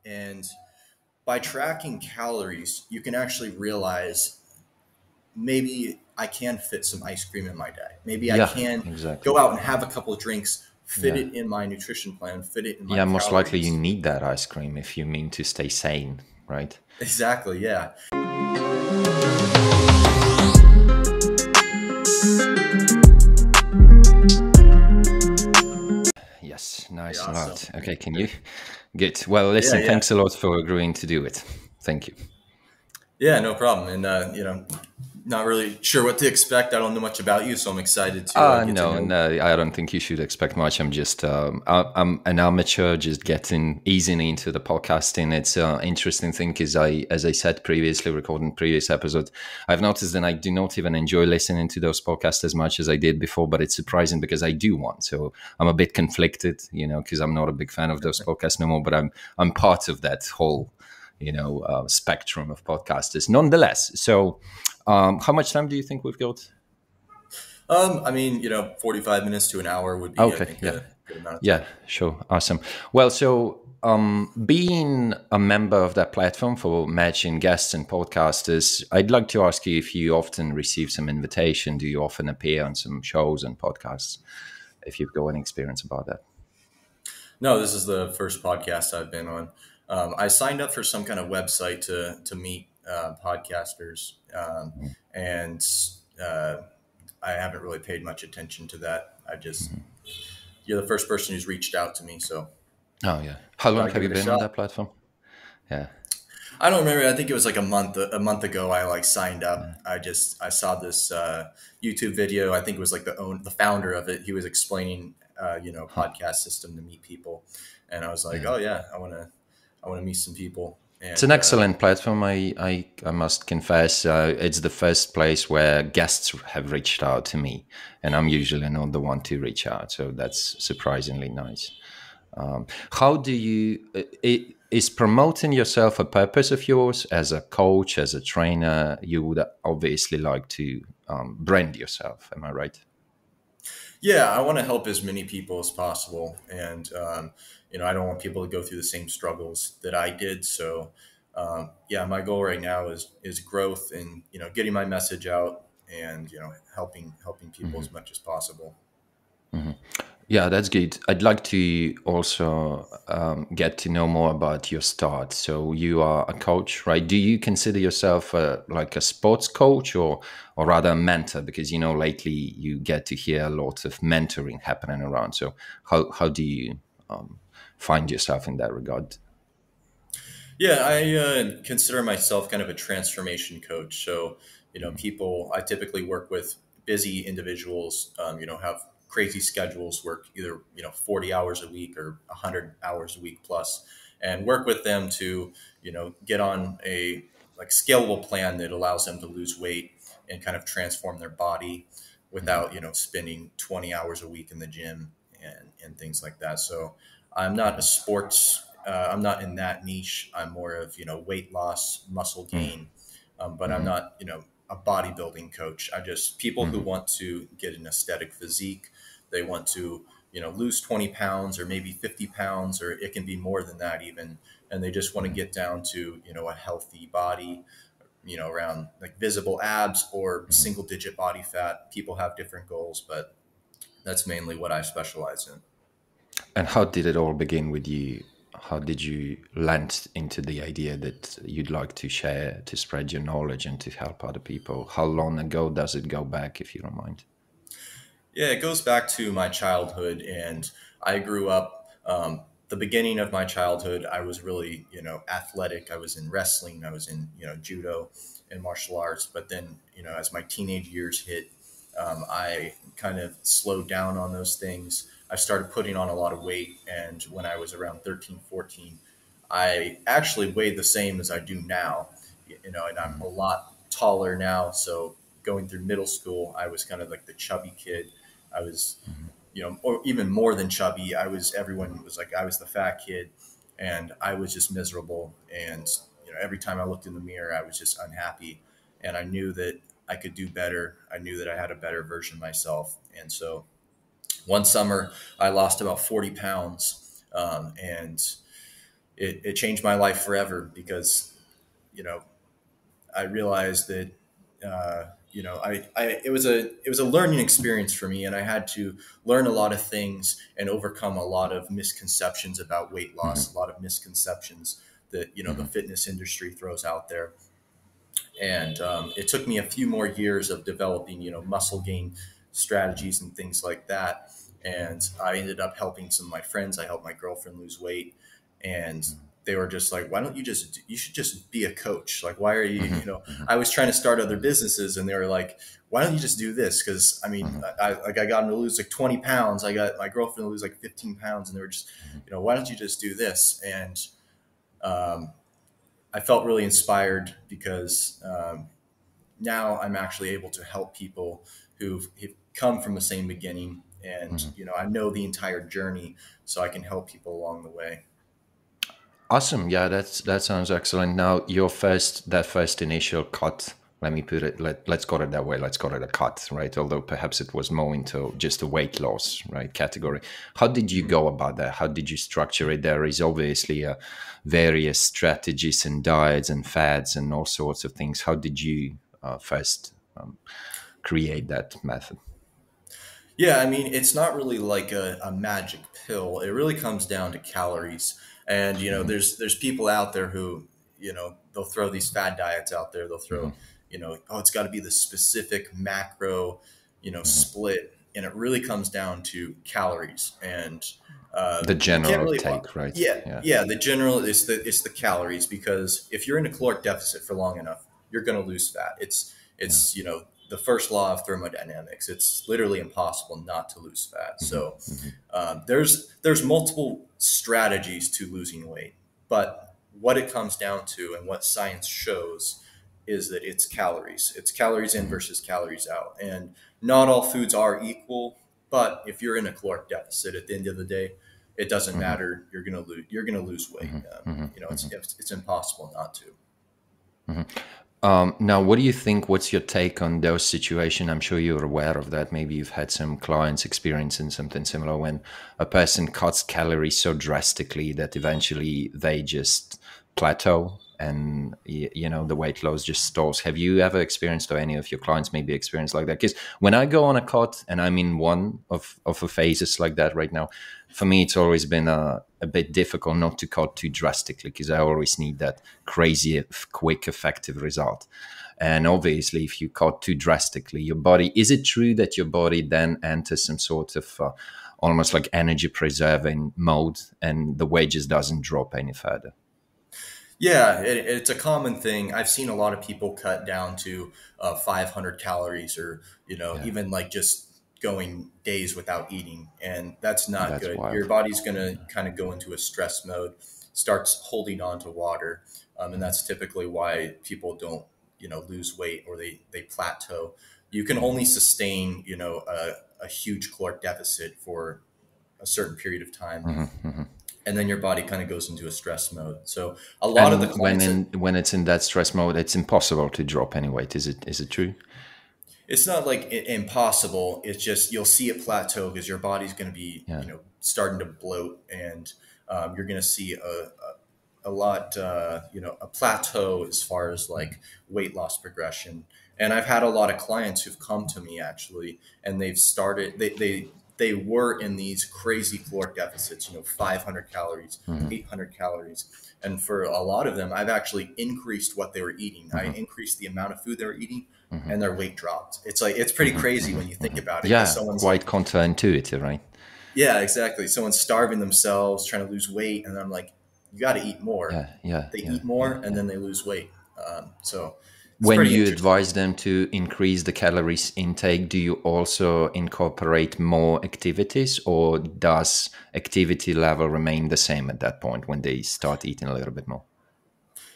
And by tracking calories, you can actually realize maybe I can fit some ice cream in my day. Maybe I Yeah, can exactly. go out and have a couple of drinks, fit Yeah. it in my nutrition plan, fit it in my Yeah, most likely you calories. need that ice cream if you mean to stay sane, right? Exactly. Yeah. Yes, Pretty nice a awesome. lot. Okay, can you? Good. Well, Yeah. listen, Yeah. thanks a lot for agreeing to do it. Thank you. Yeah. No problem. And, not really sure what to expect. I don't know much about you, so I'm excited to get to No, know. no, I don't think you should expect much. I'm just, I'm an amateur, just getting easily into the podcasting. It's an interesting thing because as I said previously, recording previous episode, I've noticed that I do not even enjoy listening to those podcasts as much as I did before. But it's surprising because I do want. So I'm a bit conflicted, because I'm not a big fan of those podcasts no more. But I'm part of that whole, spectrum of podcasters, nonetheless. So, how much time do you think we've got? I mean, 45 minutes to an hour would be, I Okay, think, yeah. a good amount of Yeah, time. sure. Awesome. Well, so being a member of that platform for matching guests and podcasters, I'd like to ask you if you often receive some invitation. Do you often appear on some shows and podcasts? If you've got any experience about that. No, this is the first podcast I've been on. I signed up for some kind of website to meet podcasters, and uh, I haven't really paid much attention to that. You're the first person who's reached out to me, so Oh, yeah. How thought long I'd have give you it a been on shot. that platform? Yeah. I don't remember. I think it was like a month ago. I like signed up. I saw this YouTube video. I think it was like the founder of it. He was explaining Huh. podcast system to meet people, and I was like, Yeah. oh yeah, I want to meet some people. It's an And excellent platform. I must confess, it's the first place where guests have reached out to me, and I'm usually not the one to reach out. So that's surprisingly nice. How do you? Is promoting yourself a purpose of yours as a coach, as a trainer? You would obviously like to brand yourself. Am I right? yeah, I want to help as many people as possible, and I don't want people to go through the same struggles that I did. So, yeah, my goal right now is growth and getting my message out and helping people as much as possible. Yeah, that's good. I'd like to also get to know more about your start. So you are a coach, right? Do you consider yourself like a sports coach or rather a mentor? Because lately you get to hear a lot of mentoring happening around. So how do you find yourself in that regard? Yeah, I consider myself kind of a transformation coach. So, people I typically work with busy individuals, have crazy schedules, work either, 40 hours a week or 100 hours a week plus, and work with them to, get on a like scalable plan that allows them to lose weight and kind of transform their body without, spending 20 hours a week in the gym and things like that. So, I'm not in that niche. I'm more of weight loss, muscle gain, but I'm not a bodybuilding coach. I just people who want to get an aesthetic physique. They want to lose 20 pounds or maybe 50 pounds, or it can be more than that even, and they just want to get down to a healthy body. Around like visible abs or single digit body fat. People have different goals, but that's mainly what I specialize in. And how did it all begin with you? How did you land into the idea that you'd like to share, to spread your knowledge and to help other people? How long ago does it go back, if you don't mind? Yeah, it goes back to my childhood, and I grew up. The beginning of my childhood, I was really, athletic. I was in wrestling. I was in, judo and martial arts. But then, as my teenage years hit, I kind of slowed down on those things. I started putting on a lot of weight, and when I was around 13, 14, I actually weighed the same as I do now, and I'm a lot taller now. So going through middle school, I was kind of like the chubby kid. I was, or even more than chubby. Everyone was like, I was the fat kid, and I was just miserable. And, every time I looked in the mirror, I was just unhappy. And I knew that I could do better. I knew that I had a better version of myself. And so one summer, I lost about 40 pounds. And it changed my life forever because, you know, I realized that, it was a learning experience for me, and I had to learn a lot of things and overcome a lot of misconceptions about weight loss, a lot of misconceptions that, the fitness industry throws out there. And it took me a few more years of developing, muscle gain strategies and things like that. And I ended up helping some of my friends. I helped my girlfriend lose weight, and they were just like, "Why don't you you should just be a coach? Like, why are you, I was trying to start other businesses, and they were like, why don't you just do this? Because I mean, I got them to lose like 20 pounds. I got my girlfriend to lose like 15 pounds, and they were just, why don't you just do this? And um, I felt really inspired because now I'm actually able to help people who've come from the same beginning, and I know the entire journey, so I can help people along the way. Awesome. Yeah, that sounds excellent. Now, that first initial cut, let me put it, let's call it that way. Let's call it a cut, right? Although perhaps it was more into just a weight loss, right, category. How did you go about that? How did you structure it? There is obviously various strategies and diets and fads and all sorts of things. How did you first create that method? Yeah, I mean, it's not really like a magic pill. It really comes down to calories. And there's people out there who, they'll throw these fad diets out there. They'll throw, oh, it's got to be the specific macro, split, and it really comes down to calories. And The you can't general really, take, right? yeah, Yeah. yeah. The general is the calories, because if you're in a caloric deficit for long enough, you're going to lose fat. Yeah. It's the first law of thermodynamics. It's literally impossible not to lose fat. Hmm. So Hmm. there's multiple strategies to losing weight, but what it comes down to and what science shows is that it's calories. It's calories in versus calories out, and not all foods are equal. But if you're in a caloric deficit, at the end of the day, it doesn't Hmm. matter. You're gonna lose. You're gonna lose weight. Hmm. It's impossible not to. Now, what do you think? What's your take on those situations? I'm sure you're aware of that. Maybe you've had some clients experiencing something similar when a person cuts calories so drastically that eventually they just plateau and the weight loss just stalls. Have you ever experienced, or any of your clients maybe experienced like that? Because when I go on a cut and I'm in one of a phases like that right now, for me it's always been a bit difficult not to cut too drastically, because I always need that crazy, quick, effective result. And obviously, if you cut too drastically, your body, is it true that your body then enters some sort of almost like energy preserving mode and the weight just doesn't drop any further? Yeah, it's a common thing. I've seen a lot of people cut down to 500 calories, or Yeah, even like just going days without eating, and that's not that's good. Your wild. body's going to kind of go into a stress mode, starts holding on to water, and that's typically why people don't lose weight, or they plateau. You can only sustain a huge caloric deficit for a certain period of time, Hmm. Hmm. and then your body kind of goes into a stress mode. So a lot of the And clients that when it's in that stress mode, it's impossible to drop any weight. Is it true? it's not like impossible. It's just you'll see it plateau because your body's going to be Yeah. starting to bloat, and you're going to see a lot a plateau as far as like weight loss progression. And I've had a lot of clients who've come to me actually, and they've started they were in these crazy caloric deficits, 500 calories, Hmm. 800 calories. And for a lot of them, I've actually increased what they were eating. I Hmm. increased the amount of food they were eating, Hmm. and their weight dropped. It's like it's pretty Hmm. crazy Hmm. when you think Hmm. about it, because Yeah, someone's quite like, counterintuitive, right? yeah, exactly. Someone's starving themselves, trying to lose weight, and I'm like, you got to eat more. Yeah, yeah, They yeah, eat more, yeah, and yeah. then they lose weight. So it's When pretty you interesting. advise them to increase the calories intake, do you also incorporate more activities, or does activity level remain the same at that point when they start eating a little bit more?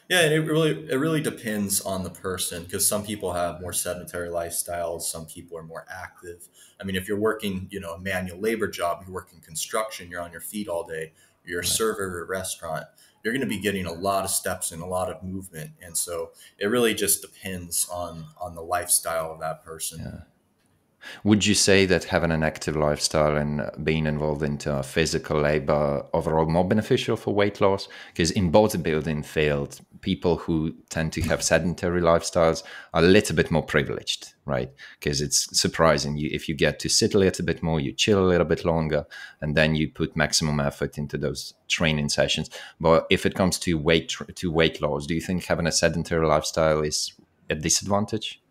Yeah, and it really depends on the person, because some people have more sedentary lifestyles, some people are more active. I mean, if you're working, a manual labor job, you're working construction, you're on your feet all day, you're a Right. server at a restaurant, you're going to be getting a lot of steps and a lot of movement, and so it really just depends on the lifestyle of that person. Yeah. Would you say that having an active lifestyle and being involved into physical labor overall more beneficial for weight loss? Because in bodybuilding field, people who tend to have sedentary lifestyles are a little bit more privileged, right? Because it's surprising. If you get to sit a little bit more, you chill a little bit longer, and then you put maximum effort into those training sessions. But if it comes to weight loss, do you think having a sedentary lifestyle is a disadvantage?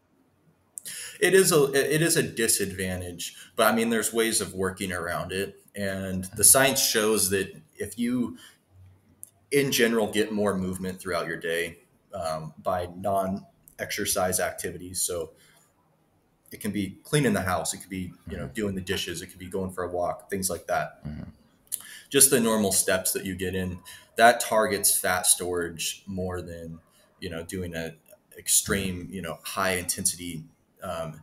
It is a disadvantage, but I mean, there's ways of working around it, and the science shows that if you, in general, get more movement throughout your day by non-exercise activities, so it can be cleaning the house, it could be doing the dishes, it could be going for a walk, things like that. Just the normal steps that you get in, that targets fat storage more than doing a extreme high intensity um,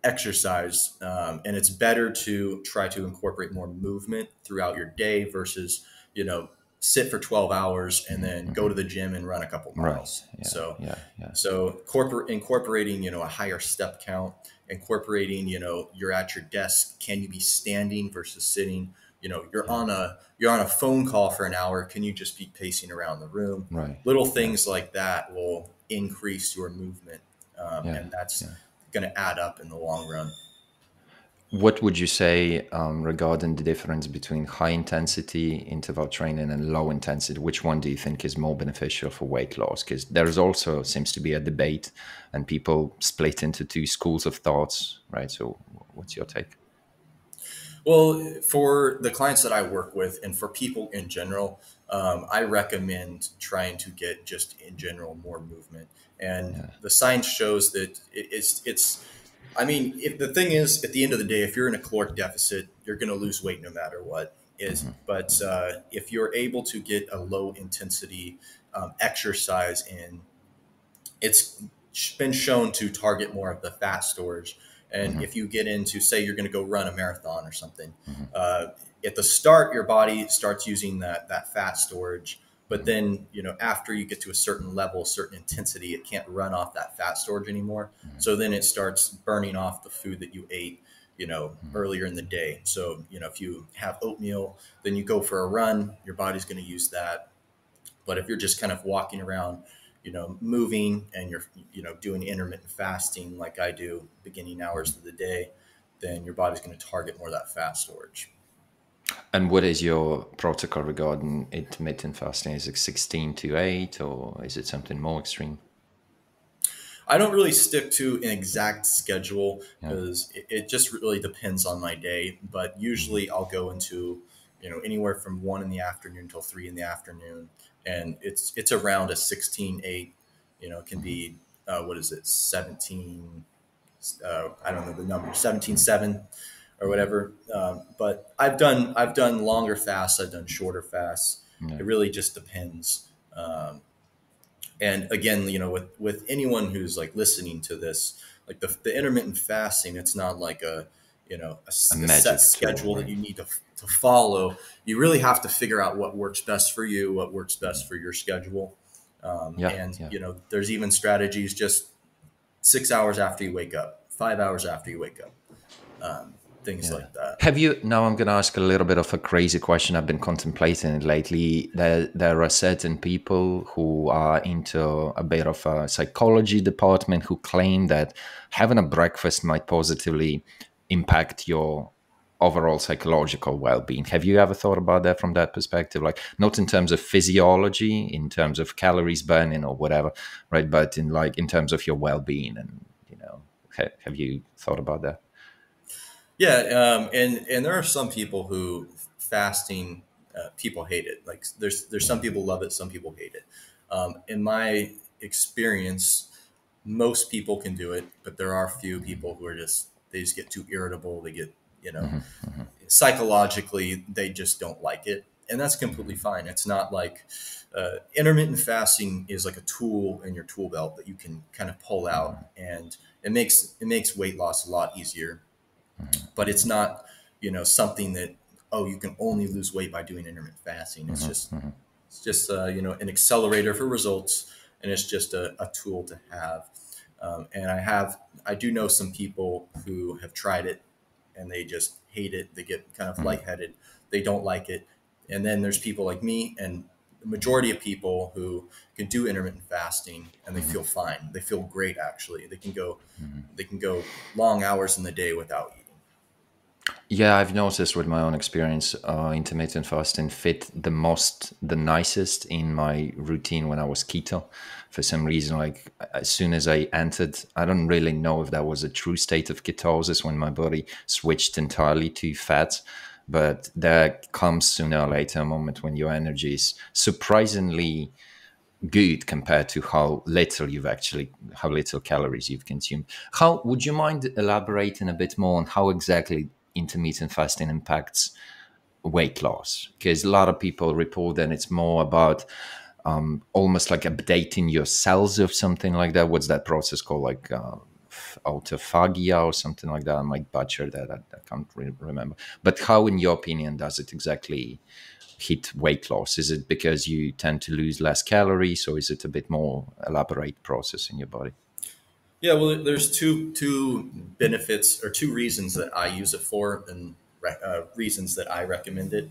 exercise, and it's better to try to incorporate more movement throughout your day versus you know sit for 12 hours and then go to the gym and run a couple Right. miles. Yeah. So Yeah. Yeah. incorporating a higher step count, incorporating you're at your desk, can you be standing versus sitting? You're on a phone call for an hour, can you just be pacing around the room? Right. Little Yeah. things like that will increase your movement, Yeah. and that's Yeah. going to add up in the long run. What would you say regarding the difference between high intensity interval training and low intensity? Which one do you think is more beneficial for weight loss? Because there's also seems to be a debate, and people split into two schools of thoughts, right? So, what's your take? Well, for the clients that I work with and for people in general, I recommend trying to get just in general more movement. And Yeah. the science shows that I mean, if the thing is, at the end of the day, if you're in a caloric deficit, you're going to lose weight no matter what. But if you're able to get a low intensity exercise in, it's been shown to target more of the fat storage. And if you get into, say, you're going to go run a marathon or something, uh, at the start, your body starts using that fat storage. But then, after you get to a certain level, certain intensity, it can't run off that fat storage anymore. So then it starts burning off the food that you ate, earlier in the day. So, if you have oatmeal, then you go for a run, your body's going to use that. But if you're just kind of walking around, moving, and you're, doing intermittent fasting like I do, beginning hours of the day, then your body's going to target more of that fat storage. And what is your protocol regarding intermittent fasting? Is it 16 to 8, or is it something more extreme? I don't really stick to an exact schedule Yeah. because it just really depends on my day. But usually I'll go into, anywhere from 1 in the afternoon until 3 in the afternoon. And it's around a 16-8, it can be, what is it, 17, I don't know the number, 17-7 or whatever. But I've done longer fasts. I've done shorter fasts. Yeah. It really just depends. And again, with anyone who's like listening to this, like the intermittent fasting, it's not like A a set magic tool, schedule that right? you need to follow. You really have to figure out what works best for you, what works best for your schedule. Yeah. And Yeah. there's even strategies just 6 hours after you wake up, 5 hours after you wake up, things Yeah. like that. Have you, now I'm going to ask a little bit of a crazy question. I've been contemplating it lately. There are certain people who are into a bit of a psychology department who claim that having a breakfast might positively impact your overall psychological well-being. Have you ever thought about that from that perspective? Like, not in terms of physiology, in terms of calories burning or whatever, right? But in terms of your well-being, and have you thought about that? Yeah, and there are some people who fasting, people hate it. Like there's some people love it, some people hate it. In my experience, most people can do it, but there are a few people who are they just get too irritable. They get psychologically they just don't like it, and that's completely fine. It's not like intermittent fasting is like a tool in your tool belt that you can kind of pull out, and it makes weight loss a lot easier, but it's not, something that, oh, you can only lose weight by doing intermittent fasting. It's just an accelerator for results, and it's just a tool to have. And I do know some people who have tried it and they just hate it. They get kind of Mhm. lightheaded. They don't like it. And then there's people like me and the majority of people who can do intermittent fasting and they feel fine. They feel great actually. They can go long hours in the day without eating. Yeah, I've noticed with my own experience, intermittent fasting fit the nicest in my routine when I was keto. For some reason, like as soon as I entered, I don't really know if that was a true state of ketosis when my body switched entirely to fat, but there comes sooner or later a moment when your energy is surprisingly good compared to how little calories you've consumed. How would you mind elaborating a bit more on how exactly intermittent fasting impacts weight loss? Because a lot of people report that it's more about almost like updating your cells or something like that. What's that process called? Like autophagia or something like that. I might butcher that. I can't remember. But how, in your opinion, does it exactly hit weight loss? Is it because you tend to lose less calories, or is it a bit more elaborate process in your body? Yeah, well, there's two benefits or two reasons that I use it for, and reasons that I recommend it.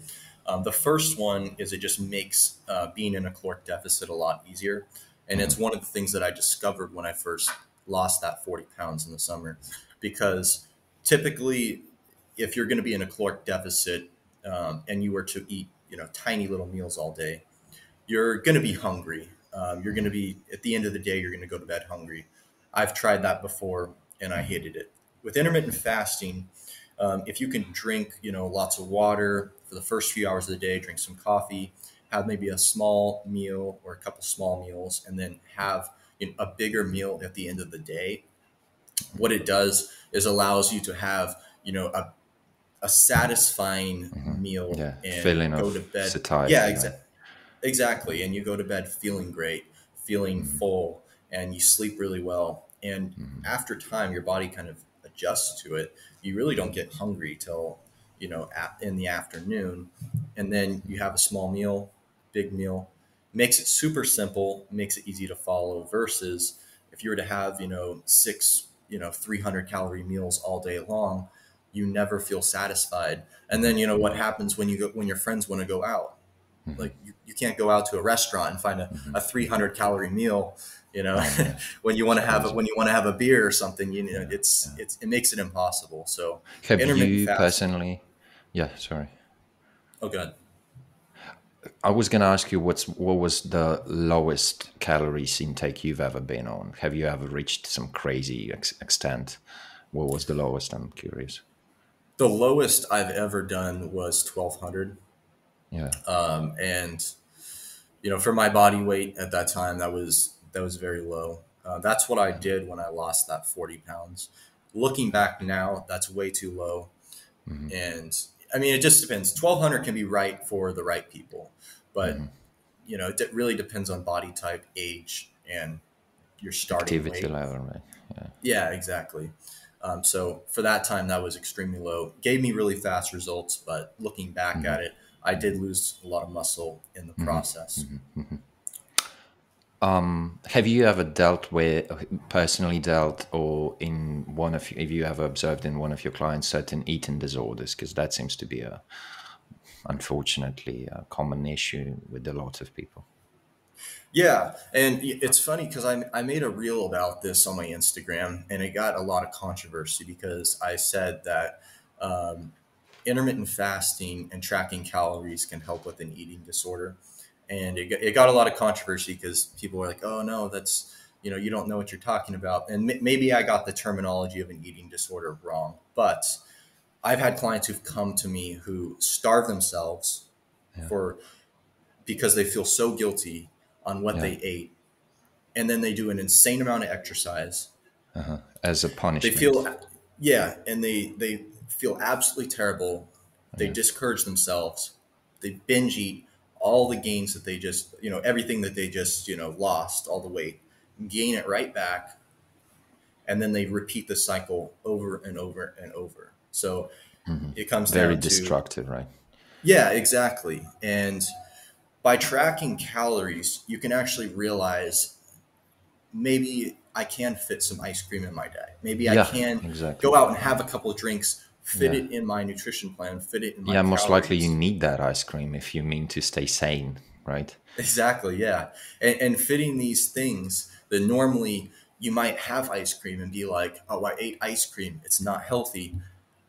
The first one is it just makes being in a caloric deficit a lot easier, and Hmm. it's one of the things that I discovered when I first lost that 40 pounds in the summer, because typically, if you're going to be in a caloric deficit and you were to eat, tiny little meals all day, you're going to be hungry. You're going to be, at the end of the day, you're going to go to bed hungry. I've tried that before and I hated it. With intermittent fasting, if you can drink, lots of water for the first few hours of the day, drink some coffee, have maybe a small meal or a couple small meals, and then have a bigger meal at the end of the day, what it does is allows you to have, a satisfying meal Yeah, and feeling go to of bed. Yeah, satiety, right? exactly. And you go to bed feeling great, feeling full, and you sleep really well. And after time, your body kind of adjusts to it. You really don't get hungry till, in the afternoon. And then you have a small meal, big meal. Makes it super simple, makes it easy to follow versus if you were to have, six, 300 calorie meals all day long, you never feel satisfied. And then, what happens when when your friends want to go out? Like you can't go out to a restaurant and find a 300 calorie meal, Oh yeah, when you want to have crazy. when you want to have a beer or something, Yeah, yeah. it makes it impossible. So Have intermittent you fasting. personally? Yeah, sorry. Oh, good. I was going to ask you what was the lowest calories intake you've ever been on? Have you ever reached some crazy extent? What was the lowest? I'm curious. The lowest I've ever done was 1200. Yeah. And, for my body weight at that time, that was very low. That's what I did when I lost that 40 pounds. Looking back now, that's way too low. And I mean, it just depends. 1200 can be right for the right people, but it really depends on body type, age, and your starting Activity weight. level, right? Yeah. Yeah, exactly. So for that time, that was extremely low. Gave me really fast results, but looking back at it, I did lose a lot of muscle in the process. Have you ever dealt with, personally dealt, or if you ever observed in one of your clients certain eating disorders? Because that seems to be unfortunately, a common issue with a lot of people. Yeah, and it's funny because I made a reel about this on my Instagram, and it got a lot of controversy because I said that um, intermittent fasting and tracking calories can help with an eating disorder, and it got a lot of controversy because people were like, "Oh no, that's you don't know what you're talking about," and maybe I got the terminology of an eating disorder wrong, but I've had clients who've come to me who starve themselves Yeah. for because they feel so guilty on what Yeah. they ate, and then they do an insane amount of exercise. As a They punishment. feel, yeah, and they feel absolutely terrible. They Yeah. discourage themselves. They binge eat all the gains that they just, everything that they just, lost, all the weight, gain it right back, and then they repeat the cycle over and over and over. So it comes Very down to, destructive, right? yeah, exactly. And by tracking calories, you can actually realize maybe I can fit some ice cream in my day. Maybe I Yeah, can exactly. go out and have a couple of drinks, fit Yeah. it in my nutrition plan, fit it in my Yeah, most likely you calories. need that ice cream if you mean to stay sane, right? Exactly, yeah. And fitting these things that normally you might have ice cream and be like, oh, I ate ice cream. It's not healthy.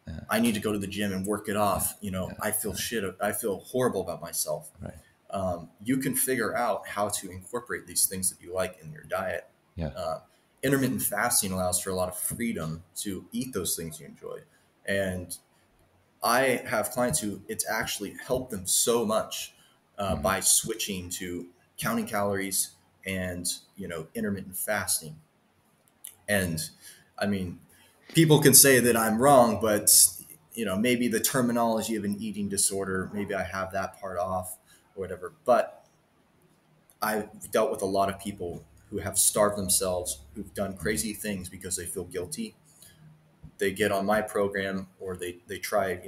Yeah, I need to go to the gym and work it yeah, off. yeah, I feel right, shit. I feel horrible about myself. right. You can figure out how to incorporate these things that you like in your diet. Yeah. Uh, Intermittent fasting allows for a lot of freedom to eat those things you enjoy. And I have clients who it's actually helped them so much Hmm. by switching to counting calories and intermittent fasting. And I mean, people can say that I'm wrong, but maybe the terminology of an eating disorder, maybe I have that part off or whatever. But I've dealt with a lot of people who have starved themselves, who've done Hmm. crazy things because they feel guilty. They get on my program or they try,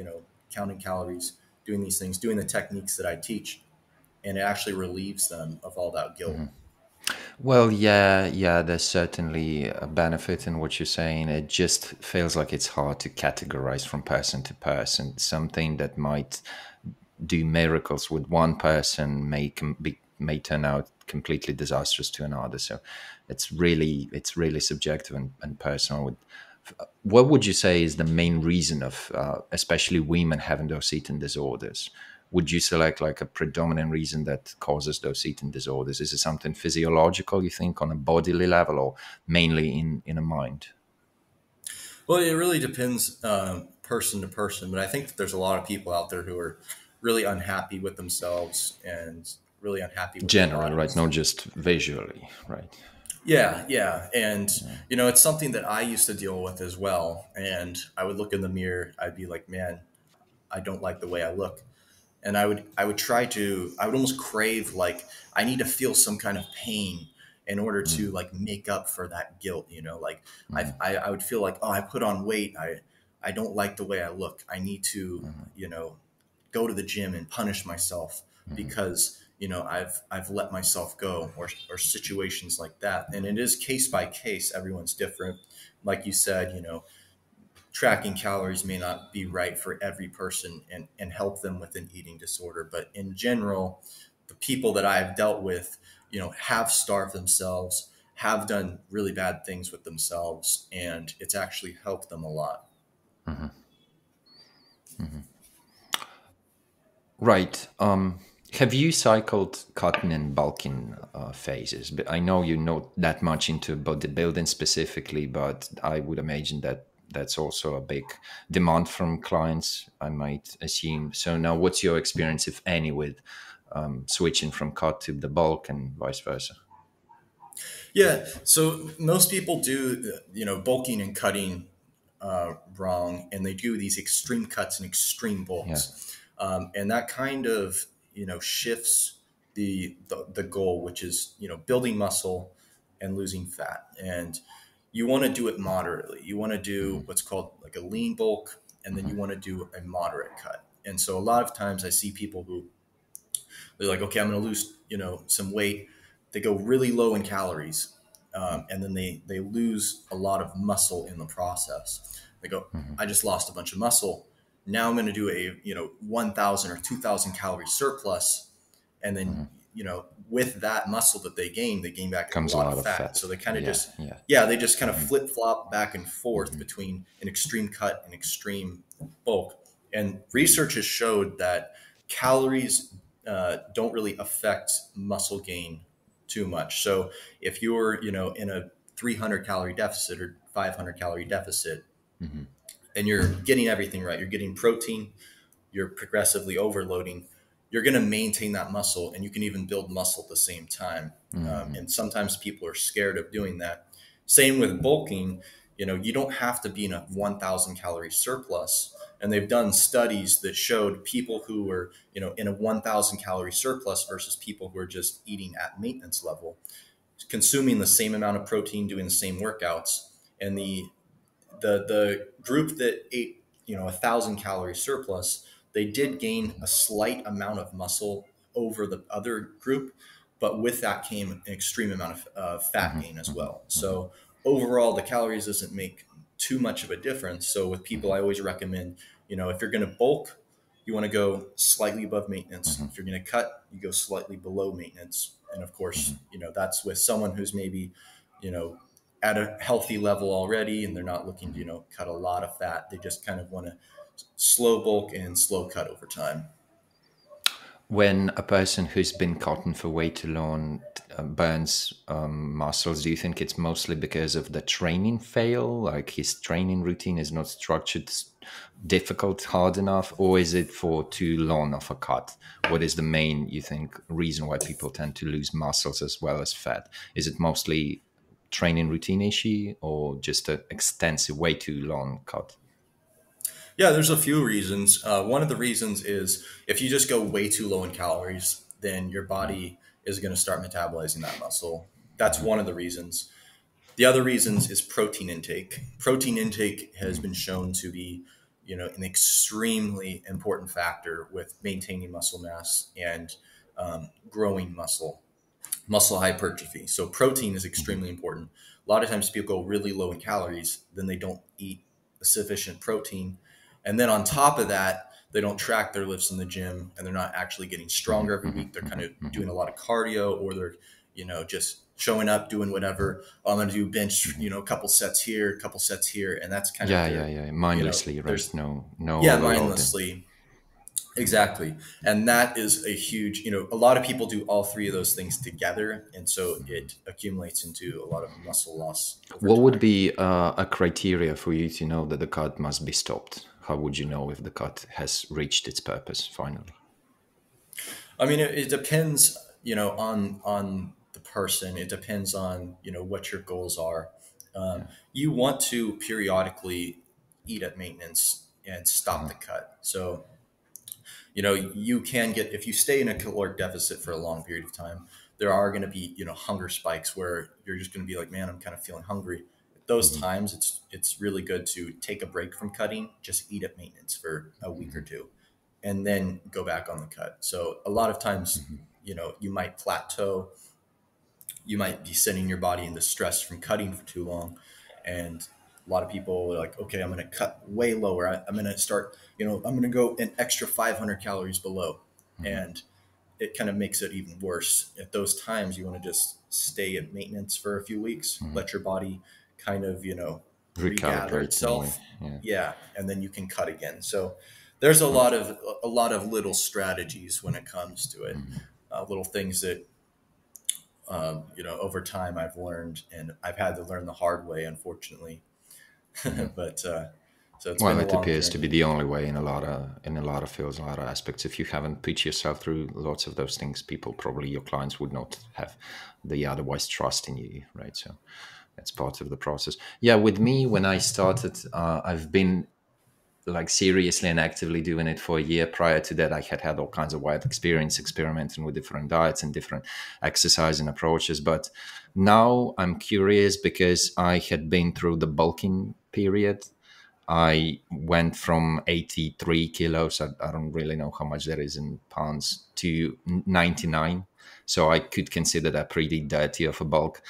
counting calories, doing these things, doing the techniques that I teach, and it actually relieves them of all that guilt. Well, yeah, yeah, there's certainly a benefit in what you're saying. It just feels like it's hard to categorize from person to person. Something that might do miracles with one person may turn out completely disastrous to another. So it's really subjective and personal. What would you say is the main reason of especially women having those eating disorders? Would you select like a predominant reason that causes those eating disorders? Is it something physiological, you think, on a bodily level, or mainly in a mind? Well, it really depends person to person, but I think that there's a lot of people out there who are really unhappy with themselves and really unhappy with their Generally, right? bodies. Not just visually, right? Yeah, yeah. And, Yeah. it's something that I used to deal with as well. And I would look in the mirror, I'd be like, man, I don't like the way I look. And I would try to, I would almost crave, like, I need to feel some kind of pain in order to Mm, like make up for that guilt, like mm, I would feel like, oh, I put on weight. I don't like the way I look. I need to, mm, go to the gym and punish myself mm, because I've let myself go, or situations like that. And it is case by case. Everyone's different. Like you said, tracking calories may not be right for every person and help them with an eating disorder. But in general, the people that I've dealt with, have starved themselves, have done really bad things with themselves, and it's actually helped them a lot. mhm, mhm. Right. Have you cycled cutting and bulking phases? But I know you're not that much into bodybuilding specifically, but I would imagine that that's also a big demand from clients, I might assume. So now, what's your experience, if any, with switching from cut to the bulk and vice versa? Yeah. So most people do, bulking and cutting wrong, and they do these extreme cuts and extreme Yeah. bulks, and that kind of shifts the goal, which is building muscle and losing fat. And you want to do it moderately. You want to do Hmm. what's called like a lean bulk, and then Hmm. you want to do a moderate cut. And so a lot of times I see people who they're like, okay, I'm going to lose, some weight. They go really low in calories, and then they lose a lot of muscle in the process. They go, Hmm. I just lost a bunch of muscle. Now I'm going to do a 1,000 or 2,000 calorie surplus, and then Hmm. with that muscle that they gain back a Comes a lot of lot of fat. So fat. they kind of Yeah. just Yeah. yeah, they just kind of Hmm. flip flop back and forth Hmm. between an extreme cut and extreme bulk. And research has showed that calories don't really affect muscle gain too much. So if you're, in a 300 calorie deficit or 500 calorie deficit, Hmm. and you're getting everything right, you're getting protein, you're progressively overloading, you're going to maintain that muscle, and you can even build muscle at the same time. Hmm. And sometimes people are scared of doing that. Same with bulking. You don't have to be in a 1,000 calorie surplus. And they've done studies that showed people who were, in a 1,000 calorie surplus versus people who are just eating at maintenance level, consuming the same amount of protein, doing the same workouts, and the group that ate 1,000 calorie surplus, they did gain a slight amount of muscle over the other group, but with that came an extreme amount of fat Hmm. gain as Hmm. well. Hmm. So overall, the calories doesn't make too much of a difference. So with people, I always recommend, if you're going to bulk, you want to go slightly above maintenance. Hmm. If you're going to cut, you go slightly below maintenance. And of course, Hmm. that's with someone who's maybe, you know, at a healthy level already, and they're not looking to, Hmm. cut a lot of fat. They just kind of want to slow bulk and slow cut over time. When a person who's been cutting for way too long burns muscles, do you think it's mostly because of the training fail, like his training routine is not structured, difficult, hard enough, or is it for too long of a cut? What is the main, you think, reason why people tend to lose muscles as well as fat? Is it mostly training routine issue or just an extensive, way too long cut? Yeah, there's a few reasons. One of the reasons is if you just go way too low in calories, then your body is going to start metabolizing that muscle. That's Hmm. one of the reasons. The other reasons is protein intake. Protein intake has been shown to be, an extremely important factor with maintaining muscle mass and growing muscle hypertrophy. So protein is Hmm. extremely important. A lot of times people go really low in calories, then they don't eat sufficient protein. And then on top of that, they don't track their lifts in the gym and they're not actually getting Hmm. stronger every Hmm. week. They're kind of Hmm. doing a lot of cardio, or they're, just showing up, doing whatever. Oh, I'm going to do bench, Hmm. a couple sets here, a couple sets here. And that's kind of Yeah, yeah, their, yeah. Mindlessly, right? there's, No yeah, overloading. mindlessly. Exactly. And that is a huge, a lot of people do all three of those things together. And so it accumulates into a lot of muscle loss over What would time. be a criteria for you to know that the cut must be stopped? How would you know if the cut has reached its purpose finally? I mean, it depends, on the person. It depends on, what your goals are. Yeah. You want to periodically eat at maintenance and stop Uh-huh. the cut. So, you can get, if you stay in a caloric deficit for a long period of time, there are going to be, hunger spikes where you're just going to be like, man, I'm kind of feeling hungry. At those Hmm. times, it's really good to take a break from cutting, just eat at maintenance for a week or two, and then go back on the cut. So a lot of times, Hmm. you might plateau, you might be sending your body into stress from cutting for too long. And a lot of people are like, okay, I'm going to cut way lower. I'm going to start, I'm going to go an extra 500 calories below. Hmm. And it kind of makes it even worse. At those times, you want to just stay at maintenance for a few weeks, Hmm. let your body kind of, regather Recalibrate in a way. itself. Yeah. Yeah. And then you can cut again. So there's a lot of little strategies when it comes to it. Mhm. Little things that over time I've learned, and I've had to learn the hard way, unfortunately. Mhm. But so it's been Well, a it long appears to be journey. the only way in a lot of fields, a lot of aspects. If you haven't put yourself through lots of those things, people probably your clients would not have the otherwise trust in you, right? So that's part of the process. Yeah, with me, when I started, I've been like seriously and actively doing it for a year. Prior to that, I had had all kinds of wild experience experimenting with different diets and different exercising approaches. But now I'm curious because I had been through the bulking period. I went from 83 kilos, I don't really know how much that is in pounds, to 99. So I could consider that pretty dirty of a bulk.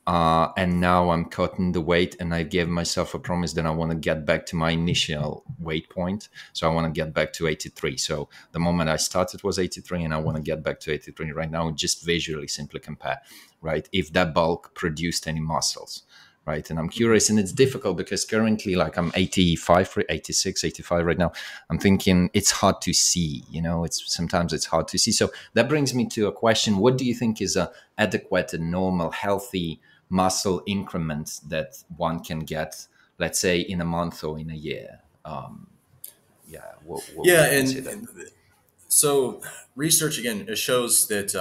And now I'm cutting the weight, and I gave myself a promise that I want to get back to my initial weight point. So I want to get back to 83. So the moment I started was 83, and I want to get back to 83 right now. Just visually, simply compare, right? If that bulk produced any muscles, right? And I'm Mhm. curious, and it's difficult because currently, like I'm 85, 86, 85 right now. I'm thinking it's hard to see, it's sometimes it's hard to see. So that brings me to a question: what do you think is a adequate and normal, healthy muscle increment that one can get, let's say, in a month or in a year? Yeah, what would Yeah, you and, consider? and so research again, it shows that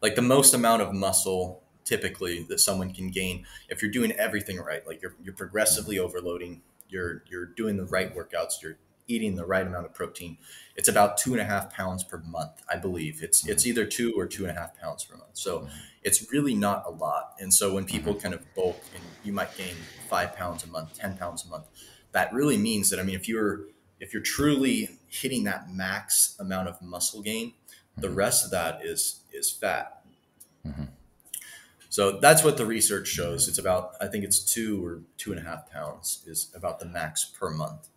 like the most amount of muscle typically that someone can gain if you're doing everything right, like you're progressively overloading, you're doing the right workouts, you're eating the right amount of protein. It's about 2.5 pounds per month, I believe. It's either 2 or 2.5 pounds per month. So it's really not a lot. And so when people kind of bulk and you might gain 5 pounds a month, 10 pounds a month, that really means that, I mean, if you're truly hitting that max amount of muscle gain, The rest of that is fat. Hmm. So that's what the research shows. It's about, I think it's 2 or 2.5 pounds is about the max per month.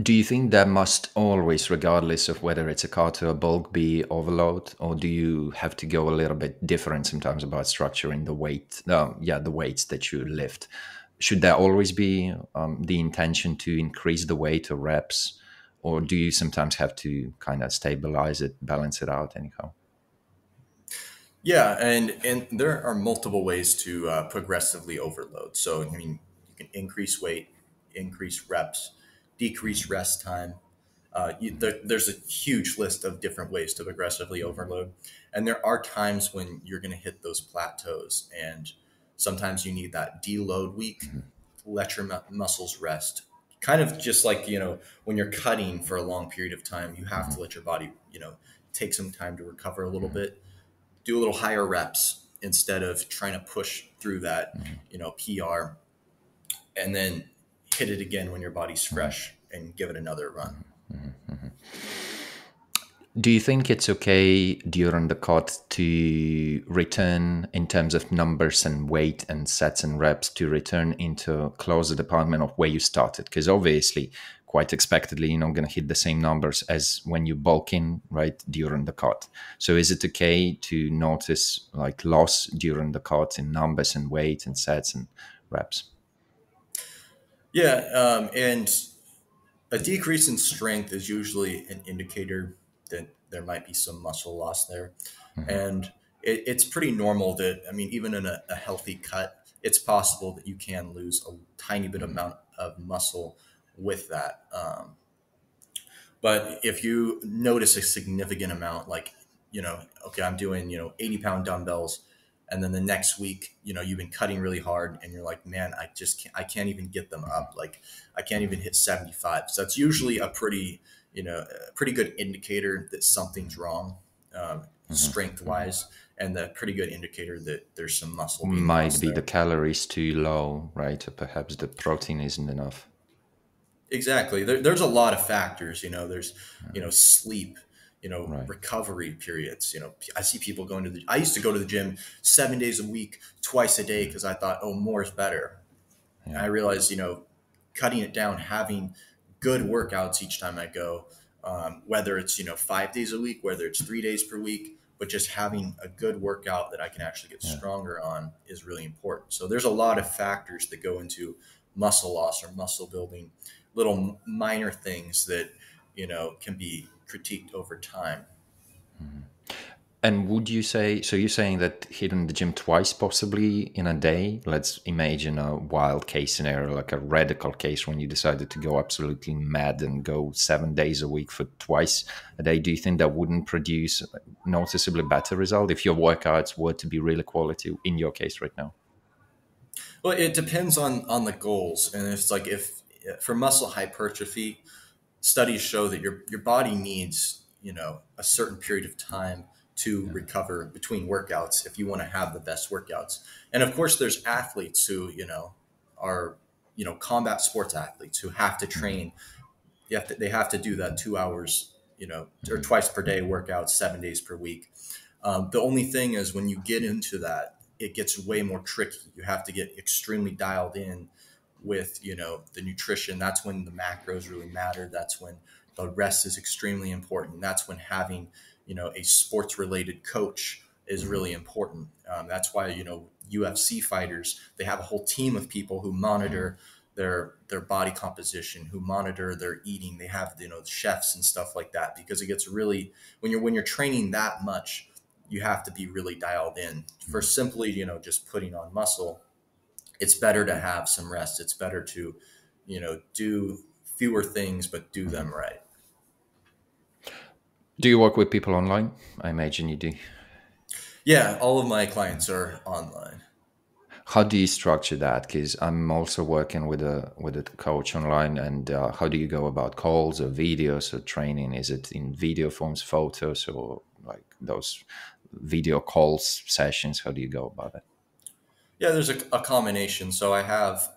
Do you think that must always, regardless of whether it's a cut or a bulk, be overload, or do you have to go a little bit different sometimes about structuring the weight? Yeah, the weights that you lift. Should there always be the intention to increase the weight or reps, or do you sometimes have to kind of stabilize it, balance it out anyhow? Yeah, and there are multiple ways to progressively overload. So I mean, you can increase weight, increase reps, decrease rest time. There's a huge list of different ways to progressively overload, and there are times when you're going to hit those plateaus, and sometimes you need that deload week, let your muscles rest. Kind of just like when you're cutting for a long period of time, you have to let your body take some time to recover a little bit, do a little higher reps instead of trying to push through that, PR, and then hit it again when your body's fresh and give it another run. Do you think it's okay during the cut to return in terms of numbers and weight and sets and reps to return into closer department of where you started? Because obviously, quite expectedly, you're not going to hit the same numbers as when you bulk in, right, during the cut. So is it okay to notice like loss during the cut in numbers and weight and sets and reps? Yeah, and a decrease in strength is usually an indicator that there might be some muscle loss there. And it's pretty normal that, I mean, even in a healthy cut, it's possible that you can lose a tiny bit amount of muscle with that. But if you notice a significant amount, like, okay, I'm doing, 80-pound dumbbells. And then the next week, you've been cutting really hard and you're like, man, I can't even get them up. Like I can't even hit 75. So that's usually a pretty good indicator that something's wrong, strength wise. And a pretty good indicator that there's some muscle being Might lost be the there. calories too low, right? Or perhaps the protein isn't enough. Exactly. There's a lot of factors. There's sleep. Right. Recovery periods. I see people going to the. I used to go to the gym 7 days a week, twice a day, because I thought, oh, more is better. And Yeah. I realized, cutting it down, having good workouts each time I go, whether it's 5 days a week, whether it's 3 days per week, but just having a good workout that I can actually get Yeah. stronger on is really important. So there's a lot of factors that go into muscle loss or muscle building, little minor things that can be critiqued over time. And would you say, so you're saying that hitting the gym twice possibly in a day? Let's imagine a wild case scenario, like a radical case when you decided to go absolutely mad and go 7 days a week for twice a day. Do you think that wouldn't produce a noticeably better result if your workouts were to be really quality in your case right now? Well, it depends on the goals, and it's like if for muscle hypertrophy, studies show that your body needs a certain period of time to recover between workouts if you want to have the best workouts. And of course there's athletes who are combat sports athletes who have to train. They have to do that 2 hours or twice per day workouts 7 days per week. The only thing is when you get into that, it gets way more tricky. You have to get extremely dialed in with the nutrition. That's when the macros really matter. That's when the rest is extremely important. That's when having a sports related coach is really important. That's why UFC fighters, they have a whole team of people who monitor their body composition, who monitor their eating. They have chefs and stuff like that, because it gets really, when you're training that much, you have to be really dialed in. For simply just putting on muscle, it's better to have some rest. It's better to do fewer things but do them right. Do you work with people online? I imagine you do. Yeah, all of my clients are online. How do you structure that? Because I'm also working with a coach online, and how do you go about calls or videos or training? Is it in video forms, photos, or like those video calls sessions? How do you go about it? Yeah, there's a combination. So I have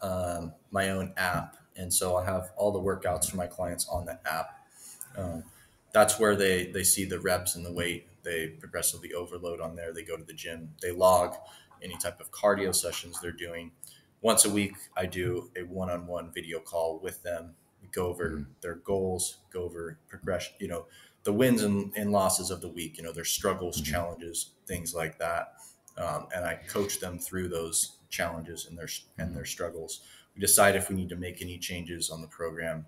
my own app, and so I have all the workouts for my clients on the app. Um, that's where they see the reps and the weight. They progressively overload on there. They go to the gym. They log any type of cardio sessions they're doing. Once a week, I do a one-on-one video call with them. We go over their goals, go over progression, the wins and losses of the week, their struggles, challenges, things like that. And I coach them through those challenges and their struggles. We decide if we need to make any changes on the program,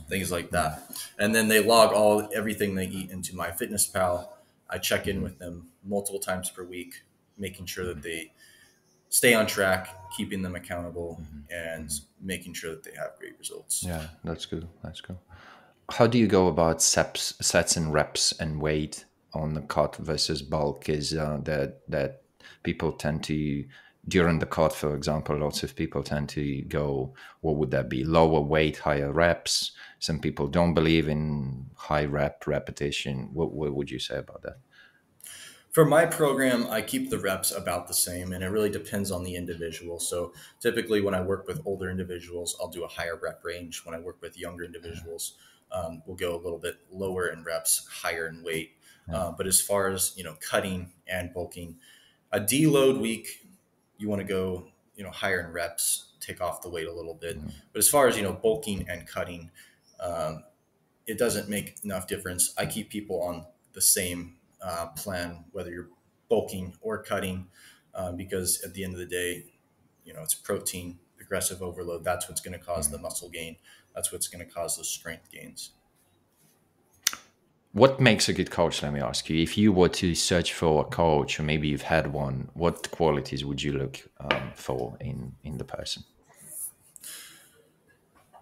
things like that. And then they log everything they eat into MyFitnessPal. I check in with them multiple times per week, making sure that they stay on track, keeping them accountable, and making sure that they have great results. Yeah, that's good. That's good. How do you go about sets and reps and weight on the cut versus bulk? Is that people tend to, during the cut, for example, lots of people tend to go, what would that be? Lower weight, higher reps. Some people don't believe in high repetition. What would you say about that? For my program, I keep the reps about the same, and it really depends on the individual. So typically when I work with older individuals, I'll do a higher rep range. When I work with younger individuals, we'll go a little bit lower in reps, higher in weight. But as far as, cutting and bulking, a deload week, you want to go, higher in reps, take off the weight a little bit. But as far as, bulking and cutting, it doesn't make enough difference. I keep people on the same plan, whether you're bulking or cutting, because at the end of the day, it's protein, progressive overload. That's what's going to cause the muscle gain. That's what's going to cause those strength gains. What makes a good coach? Let me ask you. If you were to search for a coach, or maybe you've had one, what qualities would you look for in the person?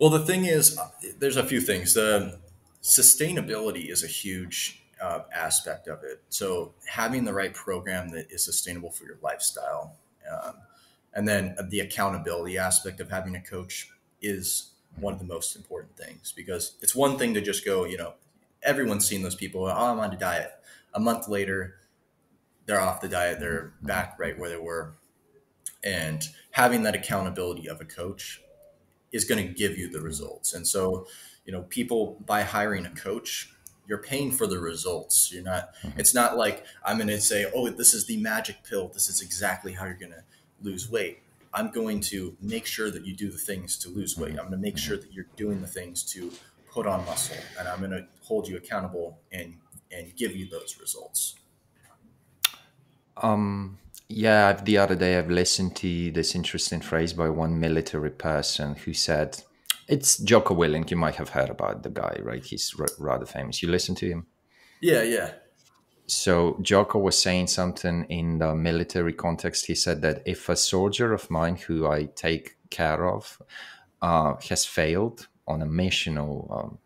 Well, the thing is, there's a few things. The sustainability is a huge aspect of it. So having the right program that is sustainable for your lifestyle, and then the accountability aspect of having a coach is one of the most important things, because it's one thing to just go, everyone's seen those people. Oh, I'm on a diet. A month later, they're off the diet. They're back right where they were. And having that accountability of a coach is going to give you the results. And so, people, by hiring a coach, you're paying for the results. You're not, it's not like I'm going to say, oh, this is the magic pill. This is exactly how you're going to lose weight. I'm going to make sure that you do the things to lose weight. I'm going to make sure that you're doing the things to put on muscle, and I'm going to hold you accountable and give you those results. Yeah, the other day I've listened to this interesting phrase by one military person who said, it's Jocko Willink. You might have heard about the guy, right? He's rather famous. You listen to him? Yeah. So Jocko was saying something in the military context. He said that if a soldier of mine who I take care of has failed on a mission or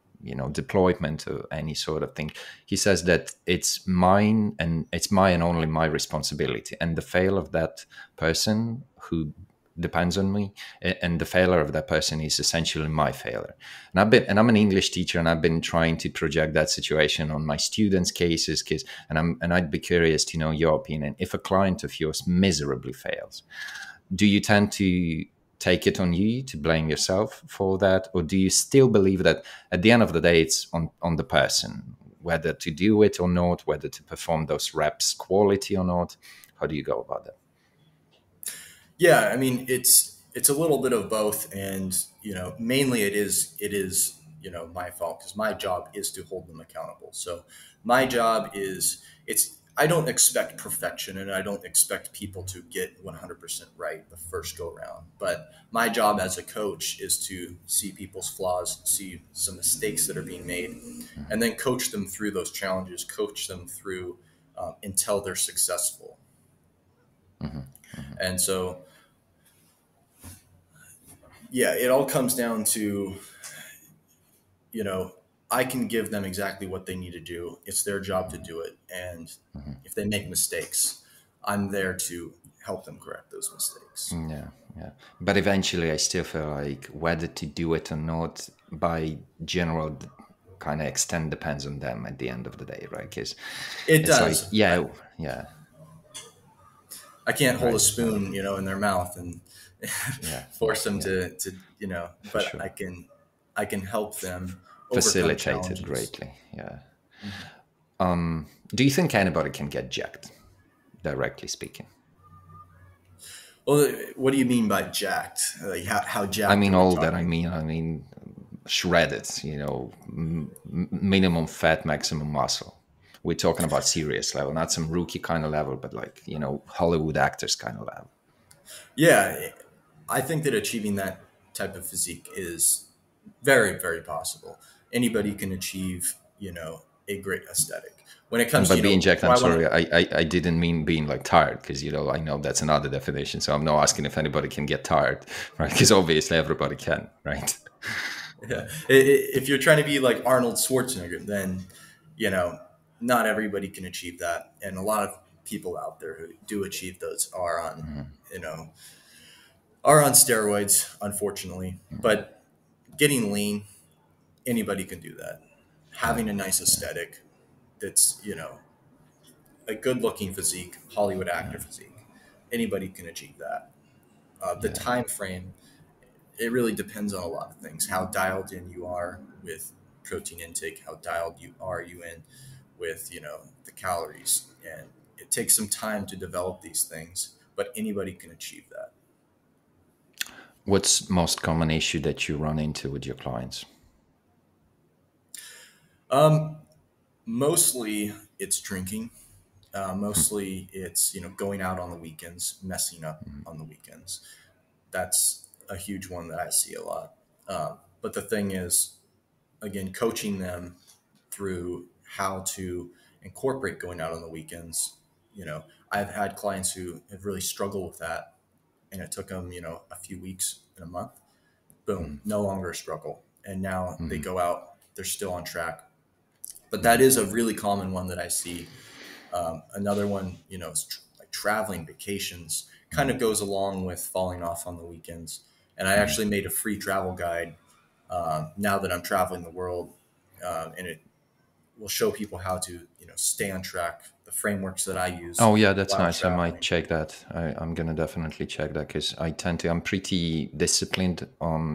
deployment or any sort of thing, he says that it's mine and only my responsibility, and the fail of that person who depends on me, and the failure of that person is essentially my failure. And I'm an English teacher, and I've been trying to project that situation on my students' cases, and I'd be curious to know your opinion. If a client of yours miserably fails, do you tend to take it on you to blame yourself for that, or do you still believe that at the end of the day it's on the person whether to do it or not, whether to perform those reps quality or not? How do you go about that? Yeah, I mean, it's a little bit of both, and mainly it is my fault, because my job is to hold them accountable. So my job is, I don't expect perfection, and I don't expect people to get 100% right the first go around. But my job as a coach is to see people's flaws, see some mistakes that are being made, and then coach them through those challenges, coach them through until they're successful. And so, yeah, it all comes down to, I can give them exactly what they need to do. It's their job to do it. And if they make mistakes, I'm there to help them correct those mistakes. Yeah. But eventually I still feel like whether to do it or not, by general kind of extent, depends on them at the end of the day, right? Because It it's like, does. yeah. I can't hold a Right. spoon, in their mouth and Yeah. force them Yeah. to, For but sure. I can help them overcome Facilitated challenges. greatly. Yeah. Do you think anybody can get jacked, directly speaking? Well, what do you mean by jacked? Like how I jacked mean, are we all that. talking? I mean, shredded. Minimum fat, maximum muscle. We're talking about serious level, not some rookie kind of level, but like Hollywood actors kind of level. Yeah, I think that achieving that type of physique is very, very possible. Anybody can achieve, a great aesthetic. When it And comes by to, being jacked, do I'm I want sorry, to, I didn't mean being like tired, because I know that's another definition. So I'm not asking if anybody can get tired, right? Because obviously everybody can, right? yeah, if you're trying to be like Arnold Schwarzenegger, then, you know, not everybody can achieve that. And a lot of people out there who do achieve those you know, are on steroids, unfortunately. But getting lean, anybody can do that. Yeah, Having a nice aesthetic that's, a good looking physique, Hollywood actor physique, anybody can achieve that. The yeah, time frame, it really depends on a lot of things. How dialed in you are with protein intake, how dialed you in with, the calories. And it takes some time to develop these things, but anybody can achieve that. What's most common issue that you run into with your clients? Um, Mostly it's drinking. Mostly it's, going out on the weekends, messing up on the weekends. That's a huge one that I see a lot. But the thing is, again, coaching them through how to incorporate going out on the weekends. I've had clients who have really struggled with that, and it took them, a few weeks and a month. Boom, no longer a struggle, and now they go out, they're still on track. But that is a really common one that I see. Another one, is like traveling, vacations, kind of goes along with falling off on the weekends. And I actually made a free travel guide now that I'm traveling the world, and it will show people how to, stay on track, the frameworks that I use Oh yeah, that's while nice. I might traveling. check that. I'm gonna definitely check that, because I'm pretty disciplined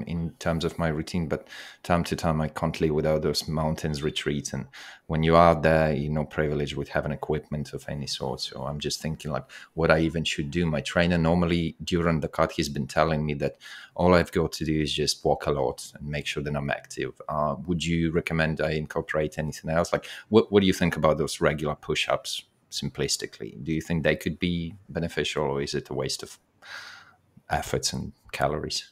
in terms of my routine, but time to time I can't live without those mountains retreats. And when you are there, privileged with having equipment of any sort. So I'm just thinking like what I even should do. My trainer normally during the cut, he's been telling me that all I've got to do is just walk a lot and make sure that I'm active. Would you recommend I incorporate anything else? Like what do you think about those regular push-ups? Simplistically, do you think they could be beneficial, or is it a waste of efforts and calories?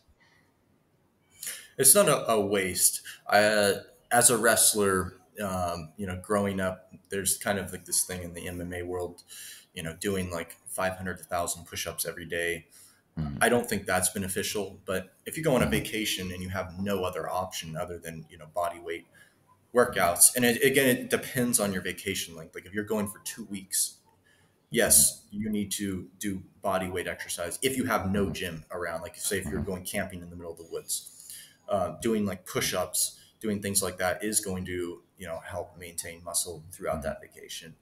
It's not a waste. As a wrestler, growing up, there's kind of like this thing in the MMA world, doing like 500 to 1,000 push-ups every day. Mm, I don't think that's beneficial. But if you go on a mhm, vacation and you have no other option other than, body weight workouts, and again, it depends on your vacation length. Like if you're going for 2 weeks, mhm, yes, you need to do body weight exercise. If you have no mhm, gym around, like say if you're mhm, going camping in the middle of the woods, doing like push-ups, doing things like that is going to, help maintain muscle throughout mhm, that vacation.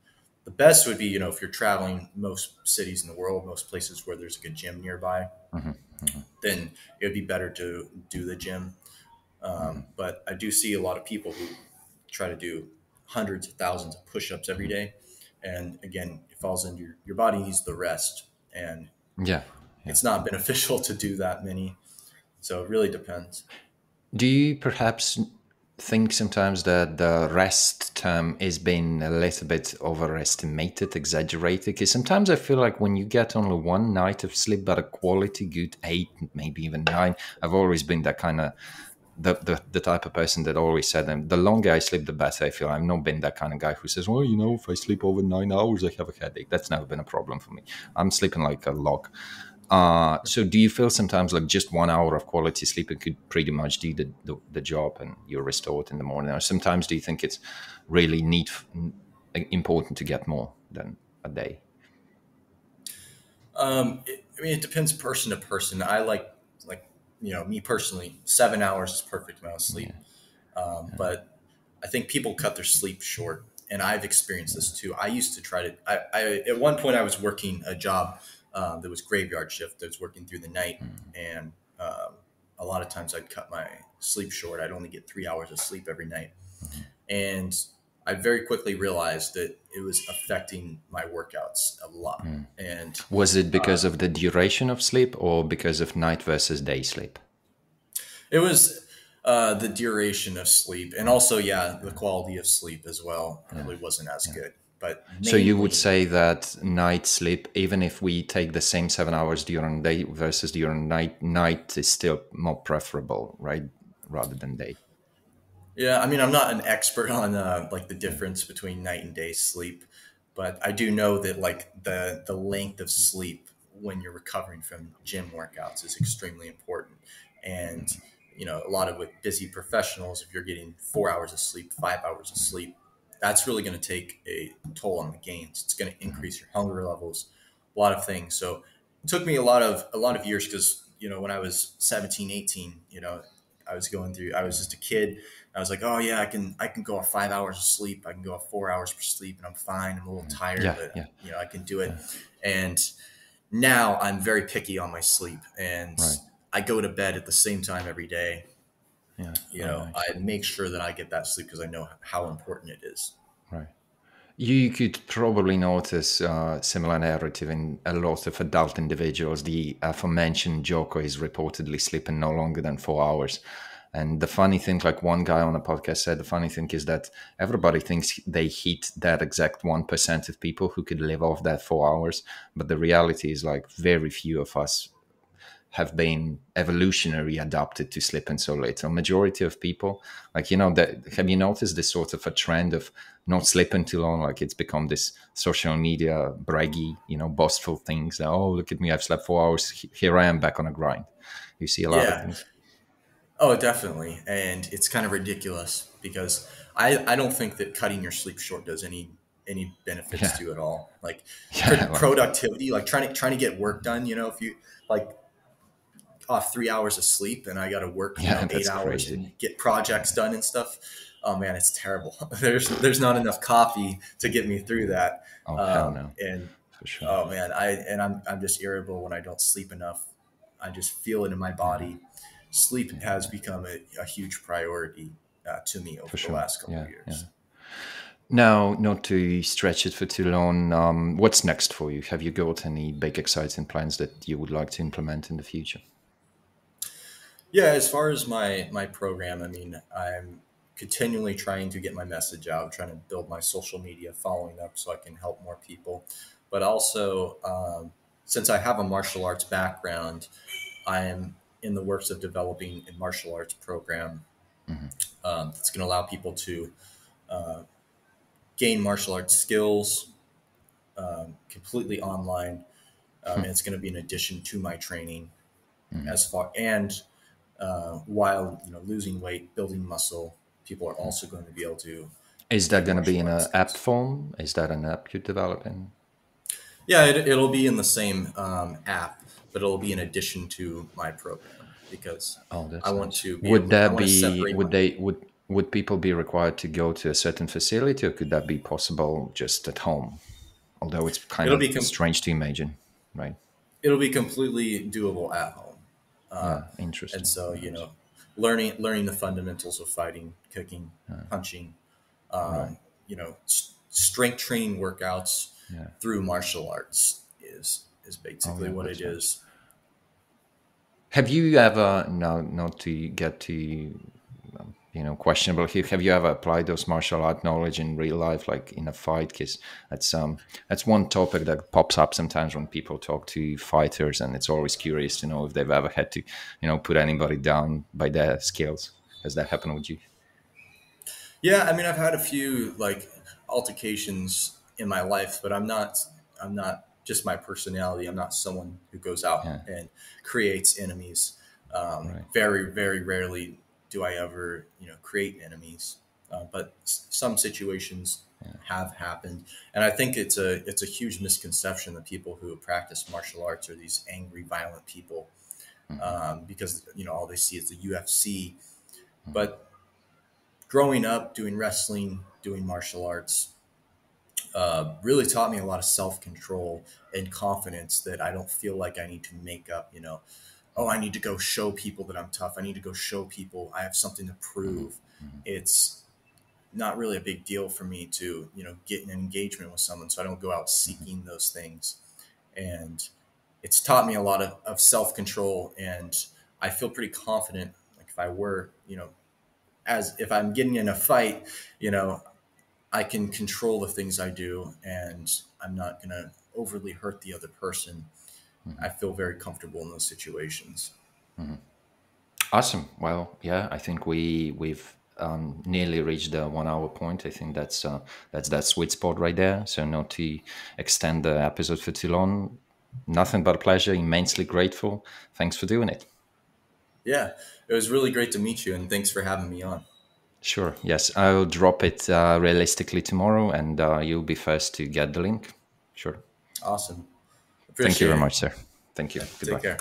The best would be, if you're traveling most cities in the world, most places where there's a good gym nearby, mhm, mhm, then it would be better to do the gym. But I do see a lot of people who try to do hundreds of thousands of push-ups every mhm. day, and again, it falls into your body needs the rest, and Yeah, yeah. it's not beneficial to do that many. So it really depends. Do you perhaps think sometimes that the rest term is being a little bit overestimated, exaggerated? Because sometimes I feel like when you get only one night of sleep, but a quality good 8, maybe even 9, I've always been that kind of the type of person that always said, the longer I sleep, the better I feel. I've not been that kind of guy who says, well, if I sleep over 9 hours, I have a headache. That's never been a problem for me. I'm sleeping like a log. So do you feel sometimes like just 1 hour of quality sleeping could pretty much do the job and you're restored in the morning? Or sometimes do you think it's really important to get more than a day? I mean, it depends person to person. I like me personally, 7 hours is perfect amount of sleep. Yeah. But I think people cut their sleep short, and I've experienced this too. I used to try to. I at one point I was working a job that was graveyard shift. I was working through the night, and a lot of times I'd cut my sleep short. I'd only get 3 hours of sleep every night, and I very quickly realized that it was affecting my workouts a lot. And Was it because of the duration of sleep or because of night versus day sleep? it was the duration of sleep, and also, yeah, the quality of sleep as well Yeah, probably wasn't as yeah. good. But So you would mainly, say that night sleep, even if we take the same 7 hours during day versus during night, night is still more preferable, right? Rather than day. yeah, I mean, I'm not an expert on like the Yeah. difference between night and day sleep, but I do know that like the length of sleep when you're recovering from gym workouts is extremely important. And a lot of with busy professionals, if you're getting 4 hours of sleep, 5 hours of sleep, that's really going to take a toll on the gains. It's going to increase your hunger levels, a lot of things. So it took me a lot of years because when I was 17, 18, I was just a kid. I was like, oh yeah, I can go off 5 hours of sleep. I can go off 4 hours of sleep, and I'm fine. I'm a little tired, Yeah, but yeah, I can do it. yeah. And now I'm very picky on my sleep, and Right. I go to bed at the same time every day. Yeah, very nice. I make sure that I get that sleep because I know how important it is. Right. You could probably notice similar narrative in a lot of adult individuals. The aforementioned Joko is reportedly sleeping no longer than 4 hours. And the funny thing, like one guy on a podcast said, the funny thing is that everybody thinks they hit that exact 1% of people who could live off that 4 hours. But the reality is like very few of us have been evolutionary adapted to sleeping so little. Majority of people, like that have you noticed this sort of a trend of not sleeping too long? Like it's become this social media braggy, boastful things. That, oh, look at me, I've slept 4 hours. Here I am back on a grind. You see a lot of Yeah. things. Oh, definitely. And it's kind of ridiculous because I don't think that cutting your sleep short does any benefits Yeah, to you at all. Like yeah, like productivity, like trying to get work done. If you like off 3 hours of sleep and I got to work, yeah, eight that's hours to crazy. get projects done and stuff. Oh man, it's terrible. There's not enough coffee to get me through that. Oh hell no, And for sure. oh man, I'm just irritable when I don't sleep enough. I just feel it in my Yeah, body. Sleep yeah, has become a huge priority to me over for the sure. last couple of Yeah, yeah. years. Now, not to stretch it for too long, what's next for you? Have you got any big, exciting plans that you would like to implement in the future? Yeah, as far as my program, I mean, I'm continually trying to get my message out, trying to build my social media following up so I can help more people. But also, since I have a martial arts background, I am in the works of developing a martial arts program Hmm. that's going to allow people to gain martial arts skills completely online, and it's going to be an addition to my training Hmm. as far and while losing weight, building muscle, people are also going to be able to Is that gain going to be martial in arts an app skills. form? Is that an app you're developing? Yeah, it'll be in the same app, but it'll be in addition to my program because Oh, I that's want nice. to be Would able. I that want to be? separate Would my. they? Would people be required to go to a certain facility, or could that be possible just at home? Although it's kind It'll of be strange to imagine, right? it'll be completely doable at home, Yeah, and interesting. so Nice. learning the fundamentals of fighting, kicking, punching, Right. strength training workouts Yeah. through martial arts is Oh, basically yeah, what it that's nice. is. Have you ever, now not to get to, questionable here, have you ever applied those martial art knowledge in real life, like in a fight? Because that's one topic that pops up sometimes when people talk to fighters, and it's always curious to know if they've ever had to, put anybody down by their skills. Has that happened with you? Yeah, I mean, I've had a few like altercations in my life, but I'm not just my personality. I'm not someone who goes out Yeah, and creates enemies. right. Very, very rarely do I ever, create enemies. But some situations have happened, and I think it's a huge misconception that people who practice martial arts are these angry, violent people because all they see is the UFC. But growing up doing wrestling, doing martial arts, really taught me a lot of self control and confidence that I don't feel like I need to make up. Oh, I need to go show people that I'm tough. I need to go show people I have something to prove. It's not really a big deal for me to, get an engagement with someone. So I don't go out Mhm. seeking those things. And it's taught me a lot of self-control. And I feel pretty confident. Like if I were, as if I'm getting in a fight, you know, I can control the things I do and I'm not going to overly hurt the other person. I Mhm. feel very comfortable in those situations. Mhm. Awesome. Well, yeah, I think we've nearly reached the 1 hour point. I think that's that sweet spot right there. So not to extend the episode for too long. Nothing but a pleasure. Immensely grateful. Thanks for doing it. Yeah, it was really great to meet you and thanks for having me on. Sure. Yes, I'll drop it realistically tomorrow, and you'll be first to get the link. Sure. Awesome. Thank you Appreciate very it. much, sir. Thank you. Yeah, take Goodbye. care.